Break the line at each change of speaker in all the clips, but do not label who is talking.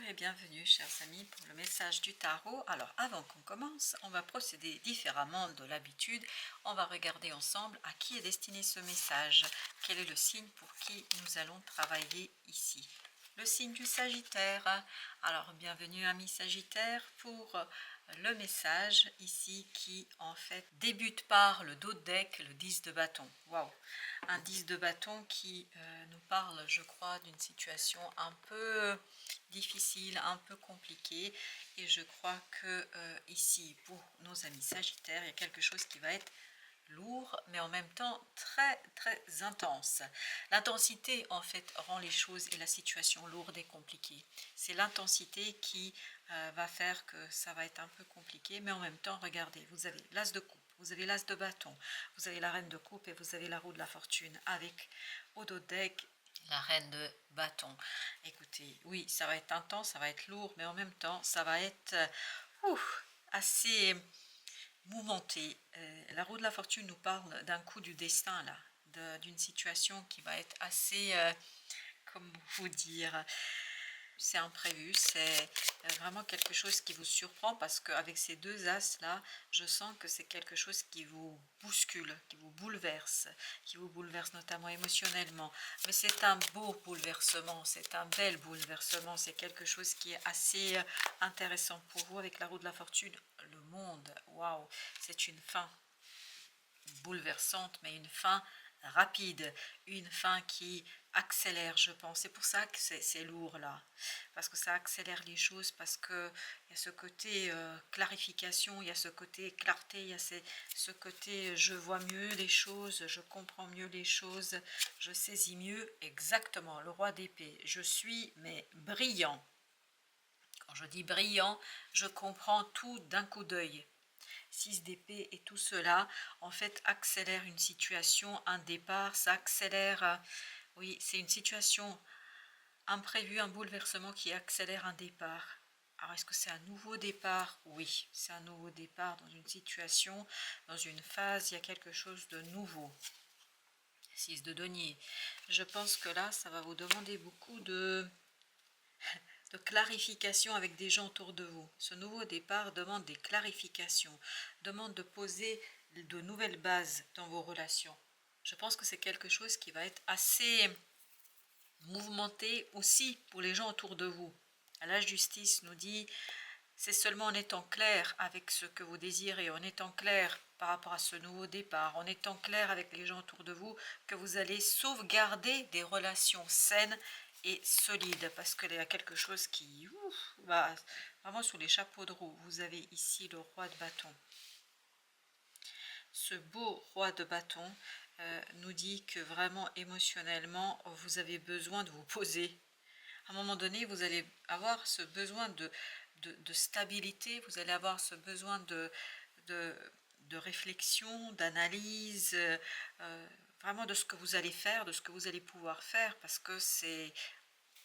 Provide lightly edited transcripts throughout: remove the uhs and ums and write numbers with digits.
et bienvenue chers amis pour le message du tarot. Alors avant qu'on commence, on va procéder différemment de l'habitude. On va regarder ensemble à qui est destiné ce message. Quel est le signe pour qui nous allons travailler ici? Le signe du Sagittaire. Alors bienvenue amis Sagittaire pour le message ici qui en fait débute par le dos de deck, le 10 de bâton. Waouh! Un 10 de bâton qui nous parle, je crois, d'une situation un peu difficile, un peu compliquée. Et je crois que ici, pour nos amis Sagittaires, il y a quelque chose qui va être lourd, mais en même temps très très intense. L'intensité en fait rend les choses et la situation lourde et compliquée. C'est l'intensité qui va faire que ça va être un peu compliqué, mais en même temps, regardez, vous avez l'as de coupe, vous avez l'as de bâton, vous avez la reine de coupe et vous avez la roue de la fortune avec au dos de deck la reine de bâton. Écoutez, oui, ça va être intense, ça va être lourd, mais en même temps, ça va être assez mouvementé. La roue de la fortune nous parle d'un coup du destin, là, d'une situation qui va être assez, comment vous dire, c'est imprévu, c'est vraiment quelque chose qui vous surprend parce qu'avec ces deux as là, je sens que c'est quelque chose qui vous bouscule, qui vous bouleverse notamment émotionnellement. Mais c'est un beau bouleversement, c'est un bel bouleversement, c'est quelque chose qui est assez intéressant pour vous avec la roue de la fortune. Le monde, waouh, c'est une fin bouleversante, mais une fin rapide, une fin qui accélère, je pense. C'est pour ça que c'est lourd là, parce que ça accélère les choses, parce que il y a ce côté clarification, il y a ce côté clarté, il y a ce côté je vois mieux les choses, je comprends mieux les choses, je saisis mieux. Exactement, le roi d'épée, je suis mais brillant. Quand je dis brillant, je comprends tout d'un coup d'œil. 6 d'épée et tout cela en fait accélère une situation, un départ, ça accélère, oui, c'est une situation imprévue, un bouleversement qui accélère un départ. Alors est-ce que c'est un nouveau départ? Oui, c'est un nouveau départ dans une situation, dans une phase, il y a quelque chose de nouveau. 6 de denier, je pense que là ça va vous demander beaucoup de clarification avec des gens autour de vous. Ce nouveau départ demande des clarifications, demande de poser de nouvelles bases dans vos relations. Je pense que c'est quelque chose qui va être assez mouvementé aussi pour les gens autour de vous. La justice nous dit, c'est seulement en étant clair avec ce que vous désirez, en étant clair par rapport à ce nouveau départ, en étant clair avec les gens autour de vous, que vous allez sauvegarder des relations saines et solides, parce qu'il y a quelque chose qui va vraiment sous les chapeaux de roue. Vous avez ici le roi de bâton. Ce beau roi de bâton nous dit que vraiment émotionnellement, vous avez besoin de vous poser. À un moment donné, vous allez avoir ce besoin de stabilité, vous allez avoir ce besoin de réflexion, d'analyse, vraiment de ce que vous allez faire, de ce que vous allez pouvoir faire, parce que c'est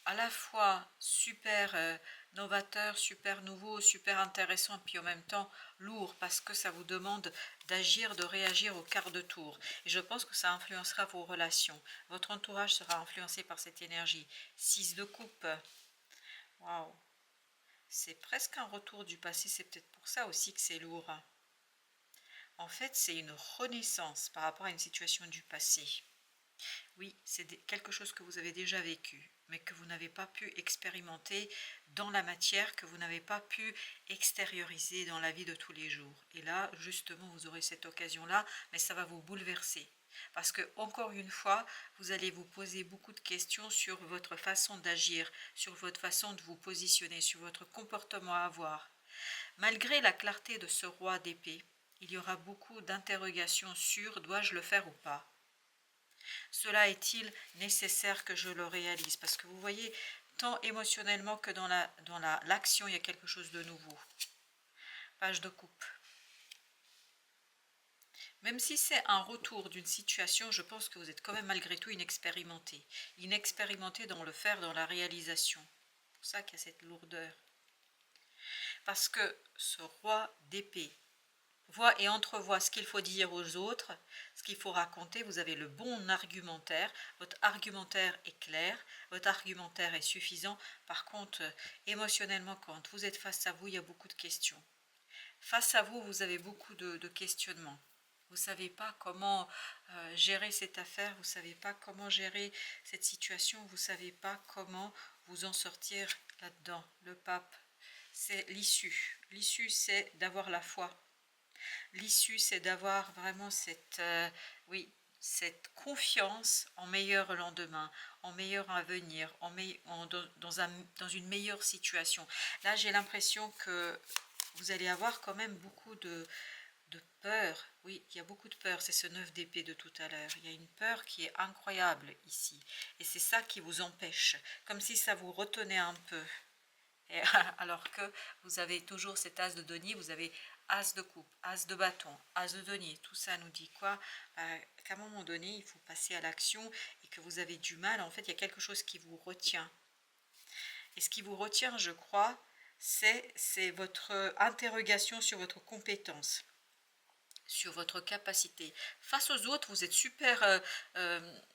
à la fois super novateur, super nouveau, super intéressant, puis en même temps lourd, parce que ça vous demande d'agir, de réagir au quart de tour. Et je pense que ça influencera vos relations. Votre entourage sera influencé par cette énergie. 6 de coupe. Waouh. C'est presque un retour du passé, c'est peut-être pour ça aussi que c'est lourd. En fait, c'est une renaissance par rapport à une situation du passé. Oui, c'est quelque chose que vous avez déjà vécu, mais que vous n'avez pas pu expérimenter dans la matière, que vous n'avez pas pu extérioriser dans la vie de tous les jours. Et là, justement, vous aurez cette occasion-là, mais ça va vous bouleverser. Parce que, encore une fois, vous allez vous poser beaucoup de questions sur votre façon d'agir, sur votre façon de vous positionner, sur votre comportement à avoir. Malgré la clarté de ce roi d'épée, il y aura beaucoup d'interrogations sur dois-je le faire ou pas? Cela est-il nécessaire que je le réalise? Parce que vous voyez, tant émotionnellement que dans l'action, il y a quelque chose de nouveau. Page de coupe. Même si c'est un retour d'une situation, je pense que vous êtes quand même malgré tout inexpérimenté. Inexpérimenté dans le faire, dans la réalisation. C'est pour ça qu'il y a cette lourdeur. Parce que ce roi d'épée voit et entrevoit ce qu'il faut dire aux autres, ce qu'il faut raconter. Vous avez le bon argumentaire, votre argumentaire est clair, votre argumentaire est suffisant. Par contre, émotionnellement, quand vous êtes face à vous, il y a beaucoup de questions. Face à vous, vous avez beaucoup de questionnements. Vous ne savez pas comment gérer cette affaire, vous ne savez pas comment gérer cette situation, vous ne savez pas comment vous en sortir là-dedans. Le pape, c'est l'issue. L'issue, c'est d'avoir la foi. L'issue, c'est d'avoir vraiment cette, oui, cette confiance en meilleur lendemain, en meilleur avenir, dans une meilleure situation. Là, j'ai l'impression que vous allez avoir quand même beaucoup de peur. Oui, il y a beaucoup de peur. C'est ce 9 d'épée de tout à l'heure. Il y a une peur qui est incroyable ici. Et c'est ça qui vous empêche. Comme si ça vous retenait un peu. Et, alors que vous avez toujours cet as de denier, vous avez as de coupe, as de bâton, as de denier. Tout ça nous dit quoi? Qu'à un moment donné, il faut passer à l'action et que vous avez du mal. En fait, il y a quelque chose qui vous retient. Et ce qui vous retient, je crois, c'est votre interrogation sur votre compétence, sur votre capacité. Face aux autres, vous êtes super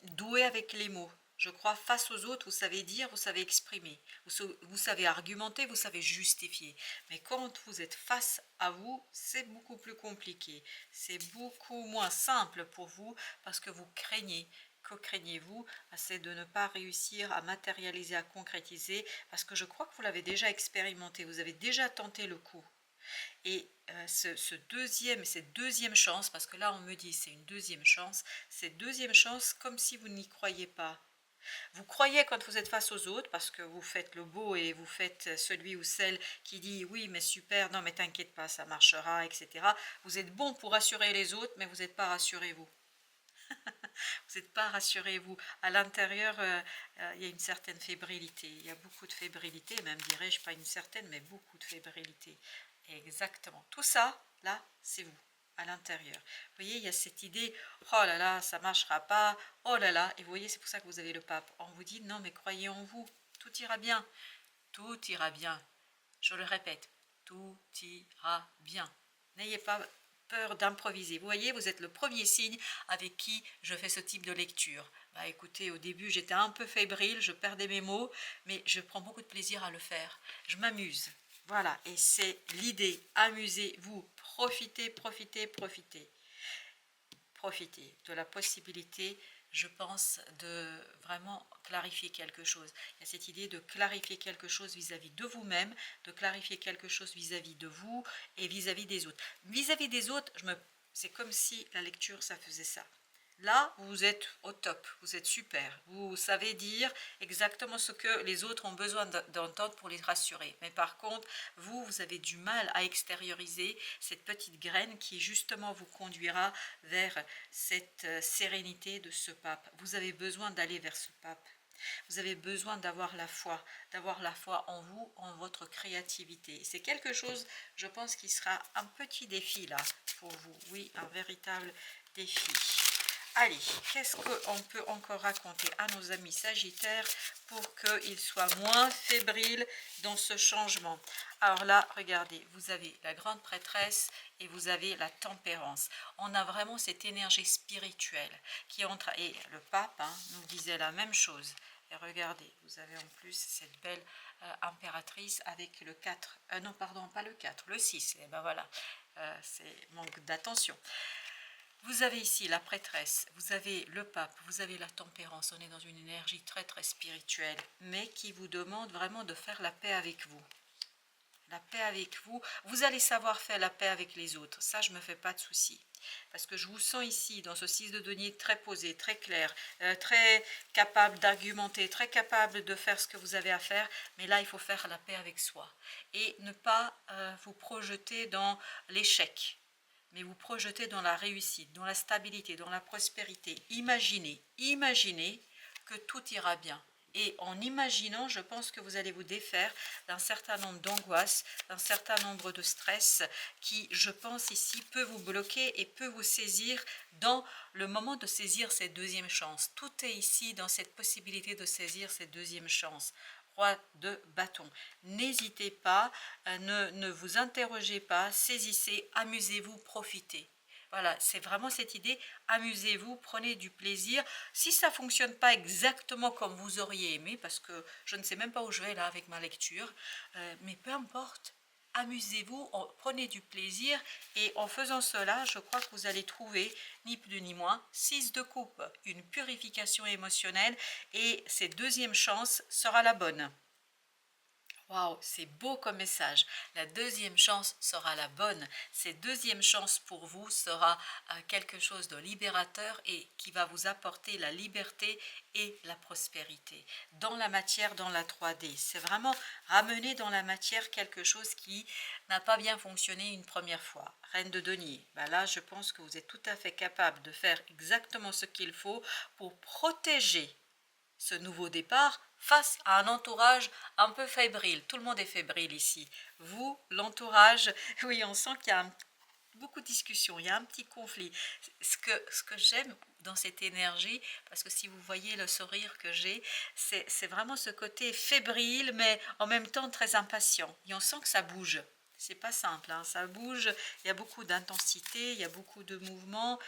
doué avec les mots. Je crois, face aux autres, vous savez dire, vous savez exprimer, vous savez argumenter, vous savez justifier. Mais quand vous êtes face à vous, c'est beaucoup plus compliqué. C'est beaucoup moins simple pour vous parce que vous craignez. Que craignez-vous? C'est de ne pas réussir à matérialiser, à concrétiser, parce que je crois que vous l'avez déjà expérimenté, vous avez déjà tenté le coup. Et cette deuxième chance, parce que là on me dit c'est une deuxième chance, cette deuxième chance comme si vous n'y croyez pas. Vous croyez quand vous êtes face aux autres, parce que vous faites le beau et vous faites celui ou celle qui dit oui mais super, non mais t'inquiète pas, ça marchera, etc. Vous êtes bon pour rassurer les autres, mais vous n'êtes pas rassuré vous. Vous n'êtes pas rassuré vous. À l'intérieur, il y a une certaine fébrilité. Il y a beaucoup de fébrilité, même dirais-je pas une certaine, mais beaucoup de fébrilité. Exactement. Tout ça, là, c'est vous, à l'intérieur. Vous voyez, il y a cette idée, oh là là, ça ne marchera pas, oh là là. Et vous voyez, c'est pour ça que vous avez le pape. On vous dit, non, mais croyez en vous, tout ira bien. Tout ira bien. Je le répète, tout ira bien. N'ayez pas peur d'improviser. Vous voyez, vous êtes le premier signe avec qui je fais ce type de lecture. Bah écoutez, au début j'étais un peu fébrile, je perdais mes mots, mais je prends beaucoup de plaisir à le faire. Je m'amuse. Voilà, et c'est l'idée. Amusez-vous, profitez, profitez, profitez. Profitez de la possibilité, je pense, de vraiment clarifier quelque chose. Il y a cette idée de clarifier quelque chose vis-à-vis de vous-même, de clarifier quelque chose vis-à-vis de vous et vis-à-vis des autres. Vis-à-vis des autres, c'est comme si la lecture, ça faisait ça. Là, vous êtes au top, vous êtes super. Vous savez dire exactement ce que les autres ont besoin d'entendre pour les rassurer. Mais par contre, vous avez du mal à extérioriser cette petite graine qui justement vous conduira vers cette sérénité de ce pape. Vous avez besoin d'aller vers ce pape. Vous avez besoin d'avoir la foi en vous, en votre créativité. C'est quelque chose, je pense, qui sera un petit défi là pour vous. Oui, un véritable défi. Allez, qu'est-ce qu'on peut encore raconter à nos amis Sagittaires pour qu'ils soient moins fébriles dans ce changement? Alors là, regardez, vous avez la grande prêtresse et vous avez la tempérance. On a vraiment cette énergie spirituelle qui entre... Et le pape nous disait la même chose. Et regardez, vous avez en plus cette belle impératrice avec le 4. Non, pardon, pas le 4, le 6. Et ben voilà, c'est manque d'attention. Vous avez ici la prêtresse, vous avez le pape, vous avez la tempérance. On est dans une énergie très très spirituelle, mais qui vous demande vraiment de faire la paix avec vous. La paix avec vous. Vous allez savoir faire la paix avec les autres. Ça, je ne me fais pas de soucis. Parce que je vous sens ici, dans ce 6 de denier, très posé, très clair, très capable d'argumenter, très capable de faire ce que vous avez à faire. Mais là, il faut faire la paix avec soi. Et ne pas vous projeter dans l'échec, mais vous projetez dans la réussite, dans la stabilité, dans la prospérité. Imaginez que tout ira bien. Et en imaginant, je pense que vous allez vous défaire d'un certain nombre d'angoisses, d'un certain nombre de stress qui, je pense ici, peut vous bloquer et peut vous saisir dans le moment de saisir cette deuxième chance. Tout est ici dans cette possibilité de saisir cette deuxième chance. 3 de bâton. N'hésitez pas, ne vous interrogez pas, saisissez, amusez-vous, profitez. Voilà, c'est vraiment cette idée, amusez-vous, prenez du plaisir. Si ça ne fonctionne pas exactement comme vous auriez aimé, parce que je ne sais même pas où je vais là avec ma lecture, mais peu importe, amusez-vous, prenez du plaisir et en faisant cela, je crois que vous allez trouver, ni plus ni moins, 6 de coupe, une purification émotionnelle et cette deuxième chance sera la bonne. Waouh, c'est beau comme message. La deuxième chance sera la bonne. Cette deuxième chance pour vous sera quelque chose de libérateur et qui va vous apporter la liberté et la prospérité. Dans la matière, dans la 3D. C'est vraiment ramener dans la matière quelque chose qui n'a pas bien fonctionné une première fois. Reine de denier, ben là je pense que vous êtes tout à fait capable de faire exactement ce qu'il faut pour protéger ce nouveau départ face à un entourage un peu fébrile. Tout le monde est fébrile ici. Vous, l'entourage, oui, on sent qu'il y a beaucoup de discussions, il y a un petit conflit. Ce que j'aime dans cette énergie, parce que si vous voyez le sourire que j'ai, c'est vraiment ce côté fébrile, mais en même temps très impatient. Et on sent que ça bouge. C'est pas simple, hein, ça bouge, il y a beaucoup d'intensité, il y a beaucoup de mouvements,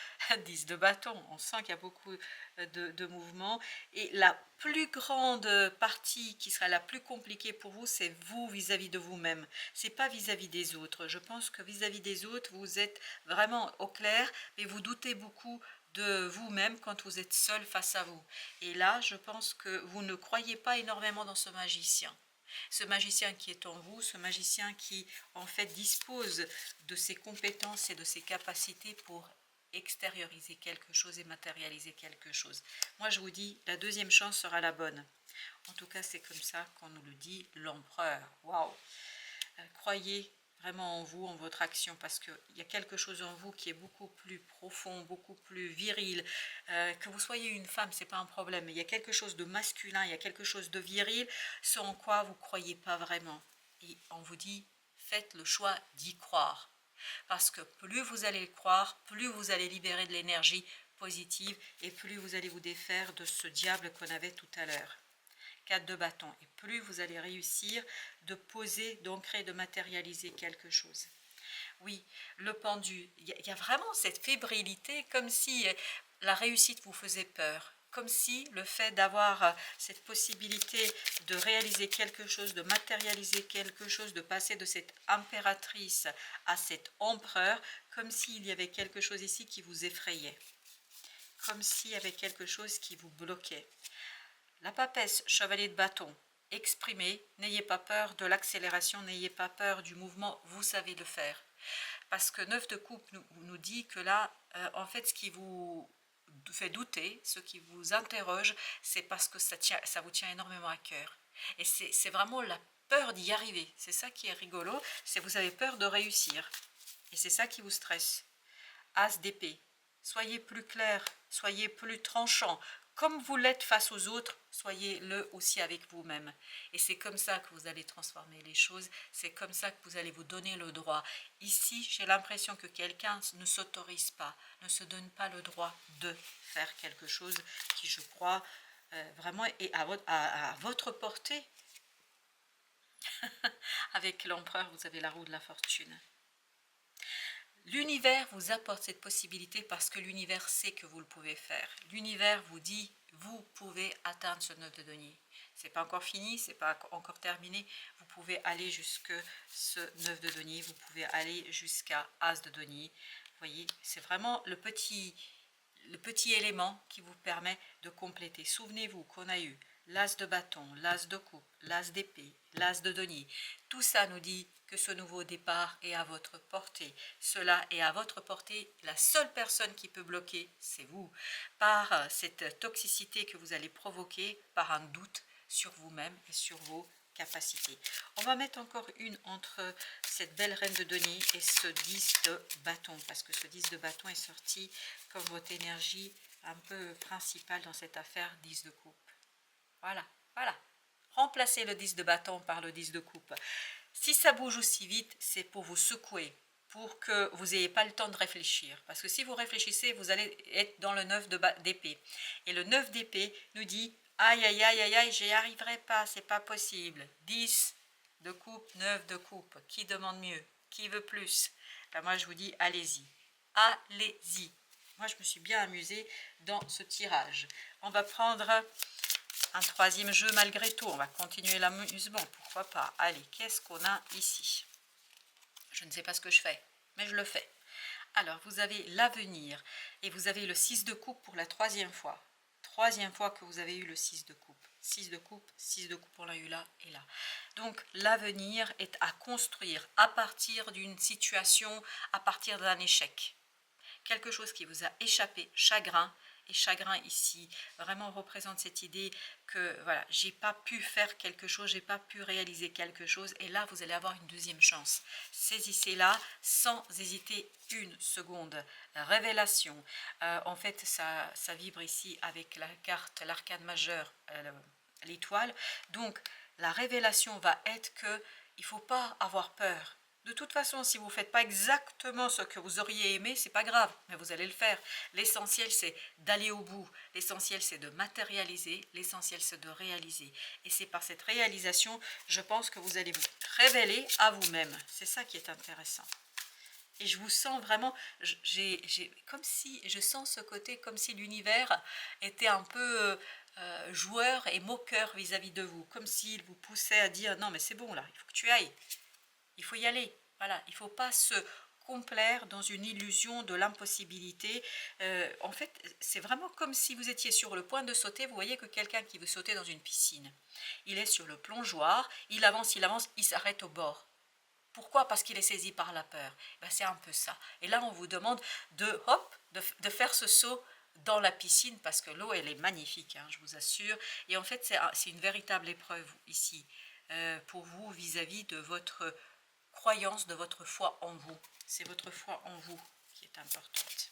10 de bâton, on sent qu'il y a beaucoup de mouvements. Et la plus grande partie qui sera la plus compliquée pour vous, c'est vous vis-à-vis de vous-même. C'est pas vis-à-vis des autres. Je pense que vis-à-vis des autres, vous êtes vraiment au clair, mais vous doutez beaucoup de vous-même quand vous êtes seul face à vous. Et là, je pense que vous ne croyez pas énormément dans ce magicien. Ce magicien qui est en vous, ce magicien qui en fait dispose de ses compétences et de ses capacités pour extérioriser quelque chose et matérialiser quelque chose. Moi je vous dis, la deuxième chance sera la bonne. En tout cas c'est comme ça qu'on nous le dit l'empereur. Waouh! Croyez vraiment en vous, en votre action, parce qu'il y a quelque chose en vous qui est beaucoup plus profond, beaucoup plus viril. Que vous soyez une femme, c'est pas un problème, mais il y a quelque chose de masculin, il y a quelque chose de viril, ce en quoi vous ne croyez pas vraiment. Et on vous dit, faites le choix d'y croire. Parce que plus vous allez le croire, plus vous allez libérer de l'énergie positive et plus vous allez vous défaire de ce diable qu'on avait tout à l'heure. 4 de bâton. Et plus vous allez réussir de poser, d'ancrer, de matérialiser quelque chose. Oui, le pendu, il y a vraiment cette fébrilité, comme si la réussite vous faisait peur. Comme si le fait d'avoir cette possibilité de réaliser quelque chose, de matérialiser quelque chose, de passer de cette impératrice à cet empereur, comme s'il y avait quelque chose ici qui vous effrayait. Comme s'il y avait quelque chose qui vous bloquait. La papesse, chevalier de bâton, exprimez, n'ayez pas peur de l'accélération, n'ayez pas peur du mouvement, vous savez le faire. Parce que 9 de coupe nous dit que là, en fait, ce qui vous fait douter, ce qui vous interroge, c'est parce que ça vous tient énormément à cœur. Et c'est vraiment la peur d'y arriver. C'est ça qui est rigolo, c'est vous avez peur de réussir. Et c'est ça qui vous stresse. As d'épée, soyez plus clair, soyez plus tranchant. Comme vous l'êtes face aux autres, soyez-le aussi avec vous-même. Et c'est comme ça que vous allez transformer les choses, c'est comme ça que vous allez vous donner le droit. Ici, j'ai l'impression que quelqu'un ne s'autorise pas, ne se donne pas le droit de faire quelque chose qui, je crois, vraiment est à votre portée. Avec l'empereur, vous avez la roue de la fortune. L'univers vous apporte cette possibilité parce que l'univers sait que vous le pouvez faire. L'univers vous dit, vous pouvez atteindre ce 9 de denier. C'est pas encore fini, c'est pas encore terminé. Vous pouvez aller jusque ce 9 de denier, vous pouvez aller jusqu'à As de denier. Vous voyez, c'est vraiment le petit élément qui vous permet de compléter. Souvenez-vous qu'on a eu l'as de bâton, l'as de coupe, l'as d'épée, l'as de denier. Tout ça nous dit que ce nouveau départ est à votre portée. Cela est à votre portée. La seule personne qui peut bloquer, c'est vous. Par cette toxicité que vous allez provoquer, par un doute sur vous-même et sur vos capacités. On va mettre encore une entre cette belle reine de denier et ce 10 de bâton, parce que ce 10 de bâton est sorti comme votre énergie un peu principale dans cette affaire 10 de coupe. Voilà, voilà. Remplacez le 10 de bâton par le 10 de coupe. Si ça bouge aussi vite, c'est pour vous secouer, pour que vous n'ayez pas le temps de réfléchir. Parce que si vous réfléchissez, vous allez être dans le 9 d'épée. Et le 9 d'épée nous dit, Aïe, aïe, aïe, aïe, aïe, j'y arriverai pas, c'est pas possible. 10 de coupe, 9 de coupe. Qui demande mieux? Qui veut plus? Ben moi, je vous dis, allez-y. Allez-y. Moi, je me suis bien amusée dans ce tirage. On va prendre un troisième jeu malgré tout. On va continuer l'amusement, pourquoi pas. Allez, qu'est-ce qu'on a ici? Je ne sais pas ce que je fais, mais je le fais. Alors, vous avez l'avenir et vous avez le 6 de coupe pour la troisième fois. Troisième fois que vous avez eu le 6 de coupe. 6 de coupe, 6 de coupe, on l'a eu là et là. Donc, l'avenir est à construire à partir d'une situation, à partir d'un échec. Quelque chose qui vous a échappé, chagrin. Et chagrin ici vraiment représente cette idée que voilà, j'ai pas pu faire quelque chose, j'ai pas pu réaliser quelque chose, et là vous allez avoir une deuxième chance. Saisissez-la sans hésiter une seconde. Révélation, en fait ça vibre ici avec la carte, l'arcane majeur, l'étoile. Donc la révélation va être que il faut pas avoir peur. De toute façon, si vous ne faites pas exactement ce que vous auriez aimé, c'est pas grave, mais vous allez le faire. L'essentiel, c'est d'aller au bout. L'essentiel, c'est de matérialiser. L'essentiel, c'est de réaliser. Et c'est par cette réalisation, je pense que vous allez vous révéler à vous-même. C'est ça qui est intéressant. Et je vous sens vraiment, comme si, je sens ce côté comme si l'univers était un peu joueur et moqueur vis-à-vis de vous. Comme s'il vous poussait à dire, non mais c'est bon là, il faut que tu ailles. Il faut y aller, voilà, il ne faut pas se complaire dans une illusion de l'impossibilité. En fait, c'est vraiment comme si vous étiez sur le point de sauter. Vous voyez que quelqu'un qui veut sauter dans une piscine, il est sur le plongeoir, il avance, il s'arrête au bord. Pourquoi? Parce qu'il est saisi par la peur. Ben, c'est un peu ça. Et là, on vous demande de faire ce saut dans la piscine, parce que l'eau, elle est magnifique, hein, je vous assure. Et en fait, c'est une véritable épreuve ici, pour vous vis-à-vis de votre croyance, de votre foi en vous. C'est votre foi en vous qui est importante.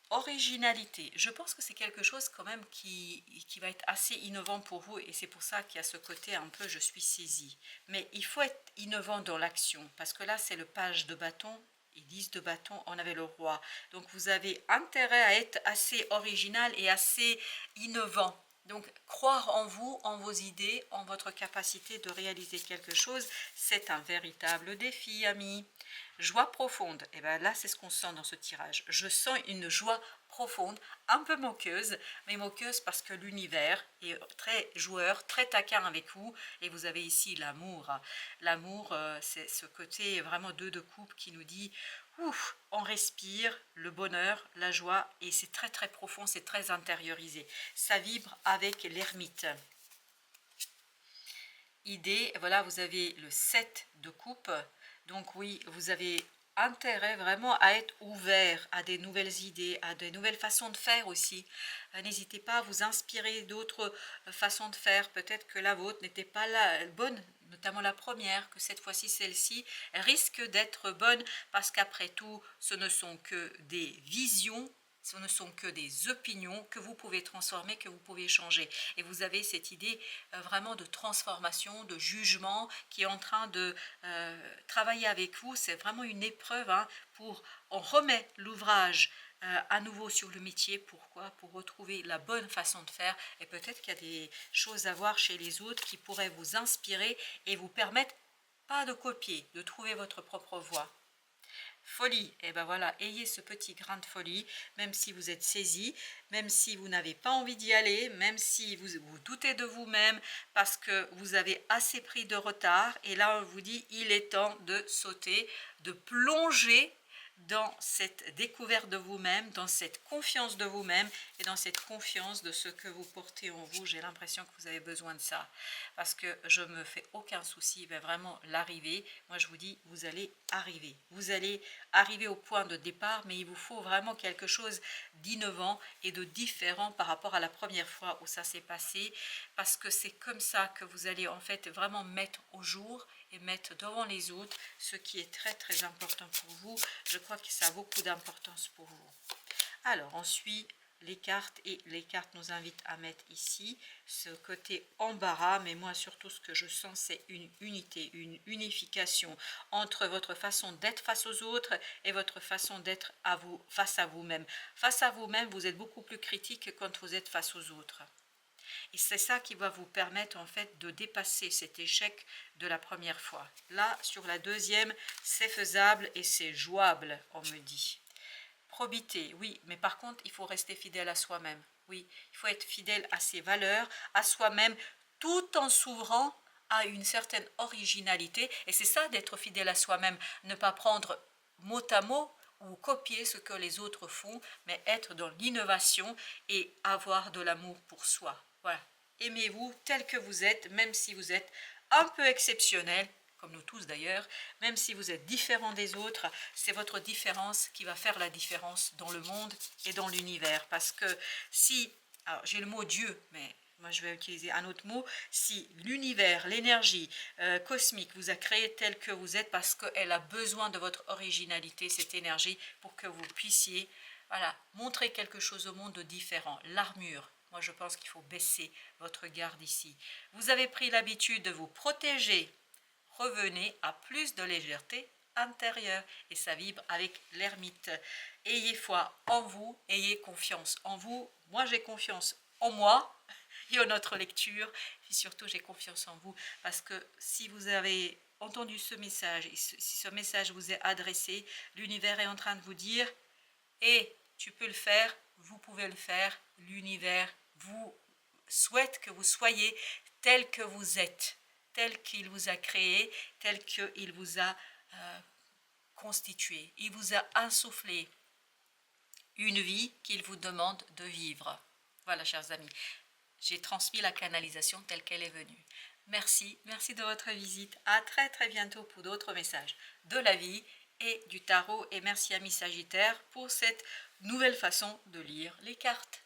Originalité, je pense que c'est quelque chose quand même qui va être assez innovant pour vous, et c'est pour ça qu'il y a ce côté un peu je suis saisie. Mais il faut être innovant dans l'action, parce que là c'est le page de bâton et 10 de bâton, on avait le roi. Donc vous avez intérêt à être assez original et assez innovant. Donc, croire en vous, en vos idées, en votre capacité de réaliser quelque chose, c'est un véritable défi, amis. Joie profonde, et bien là, c'est ce qu'on sent dans ce tirage. Je sens une joie profonde, un peu moqueuse, mais moqueuse parce que l'univers est très joueur, très taquin avec vous, et vous avez ici l'amour. L'amour, c'est ce côté vraiment 2 de coupe qui nous dit ouf, on respire le bonheur, la joie, et c'est très très profond, c'est très intériorisé. Ça vibre avec l'ermite. Idée, voilà, vous avez le 7 de coupe, donc oui, vous avez intérêt vraiment à être ouvert à des nouvelles idées, à des nouvelles façons de faire aussi. N'hésitez pas à vous inspirer d'autres façons de faire. Peut-être que la vôtre n'était pas la bonne, notamment la première, que cette fois-ci celle-ci risque d'être bonne, parce qu'après tout, ce ne sont que des visions, ce ne sont que des opinions que vous pouvez transformer, que vous pouvez changer. Et vous avez cette idée vraiment de transformation, de jugement qui est en train de travailler avec vous. C'est vraiment une épreuve, hein, on remet l'ouvrage à nouveau sur le métier. Pourquoi? Pour retrouver la bonne façon de faire. Et peut-être qu'il y a des choses à voir chez les autres qui pourraient vous inspirer et vous permettre, pas de copier, de trouver votre propre voie. Folie, et ben voilà, ayez ce petit grain de folie, même si vous êtes saisi, même si vous n'avez pas envie d'y aller, même si vous doutez de vous-même parce que vous avez assez pris de retard, et là on vous dit il est temps de sauter, de plonger dans cette découverte de vous-même, dans cette confiance de vous-même et dans cette confiance de ce que vous portez en vous. J'ai l'impression que vous avez besoin de ça, parce que je me fais aucun souci, ben vraiment l'arrivée, moi je vous dis, vous allez arriver au point de départ, mais il vous faut vraiment quelque chose d'innovant et de différent par rapport à la première fois où ça s'est passé, parce que c'est comme ça que vous allez en fait vraiment mettre au jour et mettre devant les autres ce qui est très très important pour vous. Je crois que ça a beaucoup d'importance pour vous. Alors ensuite, les cartes, et les cartes nous invitent à mettre ici ce côté embarras, mais moi surtout ce que je sens c'est une unité, une unification entre votre façon d'être face aux autres et votre façon d'être à vous, face à vous-même. Face à vous-même, vous êtes beaucoup plus critique que quand vous êtes face aux autres. Et c'est ça qui va vous permettre en fait de dépasser cet échec de la première fois. Là, sur la deuxième, c'est faisable et c'est jouable, on me dit. Probité, oui, mais par contre, il faut rester fidèle à soi-même. Oui, il faut être fidèle à ses valeurs, à soi-même, tout en s'ouvrant à une certaine originalité. Et c'est ça d'être fidèle à soi-même, ne pas prendre mot à mot ou copier ce que les autres font, mais être dans l'innovation et avoir de l'amour pour soi. Voilà. Aimez-vous tel que vous êtes, même si vous êtes un peu exceptionnel, comme nous tous d'ailleurs, même si vous êtes différent des autres, c'est votre différence qui va faire la différence dans le monde et dans l'univers. Parce que si, alors j'ai le mot Dieu, mais moi je vais utiliser un autre mot, si l'univers, l'énergie cosmique vous a créé tel que vous êtes, parce qu'elle a besoin de votre originalité, cette énergie, pour que vous puissiez, voilà, montrer quelque chose au monde de différent. L'armure. Moi, je pense qu'il faut baisser votre garde ici. Vous avez pris l'habitude de vous protéger. Revenez à plus de légèreté intérieure. Et ça vibre avec l'ermite. Ayez foi en vous, ayez confiance en vous. Moi, j'ai confiance en moi et en notre lecture. Et surtout, j'ai confiance en vous. Parce que si vous avez entendu ce message, et si ce message vous est adressé, l'univers est en train de vous dire « Et tu peux le faire, vous pouvez le faire, l'univers vous souhaite que vous soyez tel que vous êtes, tel qu'il vous a créé, tel qu'il vous a constitué. Il vous a insufflé une vie qu'il vous demande de vivre. » Voilà, chers amis, j'ai transmis la canalisation telle qu'elle est venue. Merci, merci de votre visite. À très très bientôt pour d'autres messages de la vie et du tarot. Et merci à Miss Sagittaire pour cette nouvelle façon de lire les cartes.